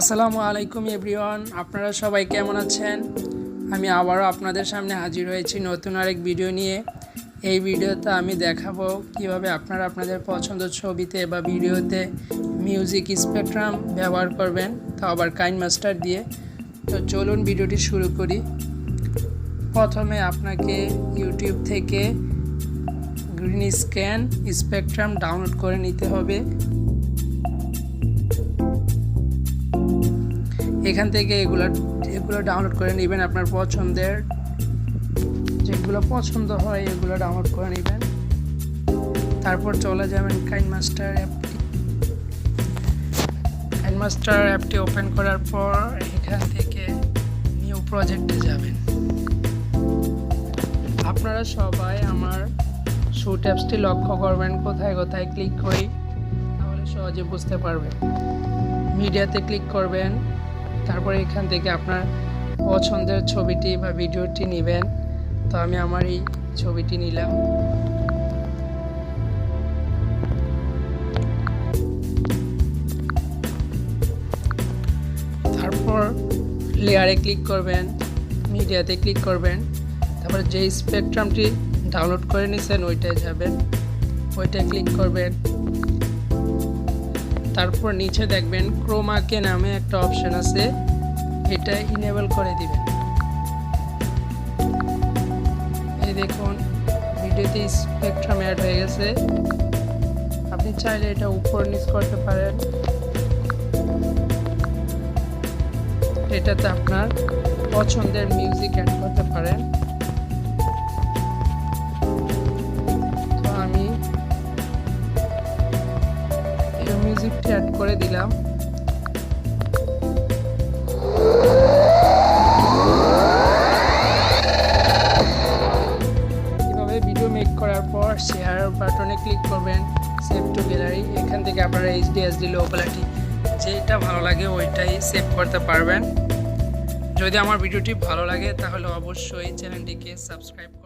আসসালামু আলাইকুম এভরিওয়ান, আপনারা সবাই কেমন আছেন? আমি আবারও আপনাদের সামনে হাজির হয়েছি নতুন আরেক ভিডিও নিয়ে। এই ভিডিওতে আমি দেখাবো কিভাবে আপনারা আপনাদের পছন্দের ছবিতে বা ভিডিওতে মিউজিক স্পেকট্রাম ব্যবহার করবেন, তা আবার কাইনমাস্টার দিয়ে। তো চলুন ভিডিওটি শুরু করি। প্রথমে আপনাকে ইউটিউব থেকে গ্রিন স্ক্যান স্পেকট্রাম ডাউনলোড করে নিতে হবে। এখান থেকে এগুলো ডাউনলোড করে নেবেন। আপনার পছন্দের যেগুলো পছন্দ হয় এগুলো ডাউনলোড করে নেবেন। তারপর চলে যাবেন কাইনমাস্টার অ্যাপটি ওপেন করার পর এখান থেকে নিউ প্রজেক্টে যাবেন। আপনারা সবাই আমার শুট অ্যাপসটি লক্ষ্য করবেন, কোথায় কোথায় ক্লিক করি, তাহলে সহজে বুঝতে পারবেন। মিডিয়াতে ক্লিক করবেন, তারপরে এখান থেকে আপনার পছন্দের ছবিটি বা ভিডিওটি নেবেন। তো আমি আমার এই ছবিটি নিলাম। তারপর লেয়ারে ক্লিক করবেন, মিডিয়াতে ক্লিক করবেন, তারপর যে স্পেকট্রামটি ডাউনলোড করে নিয়েছেন ওইটায় যাবেন, ওইটায় ক্লিক করবেন। তারপর নিচে দেখবেন ক্রোমাকে নামে একটা অপশন আছে, এটা ইনেবল করে দিবেন। এই দেখুন ভিডিওতে স্পেকট্রাম অ্যাড হয়ে গেছে। আপনি চাইলে এটা উপর নিচ করতে পারেন। এটাতে আপনার পছন্দের মিউজিক অ্যাড করতে পারেন। তো আমি এই মিউজিকটি অ্যাড করে দিলাম। ভিডিও মেক করার পর শেয়ার বাটনে ক্লিক করবেন, সেভ টু গ্যালারি। এখান থেকে আপনারা এইচডি, এসডি, লো কোয়ালিটি যেটা ভালো লাগে ওইটাই সেভ করতে পারবেন। যদি আমার ভিডিওটি ভালো লাগে তাহলে অবশ্যই চ্যানেলটিকে সাবস্ক্রাইব করুন।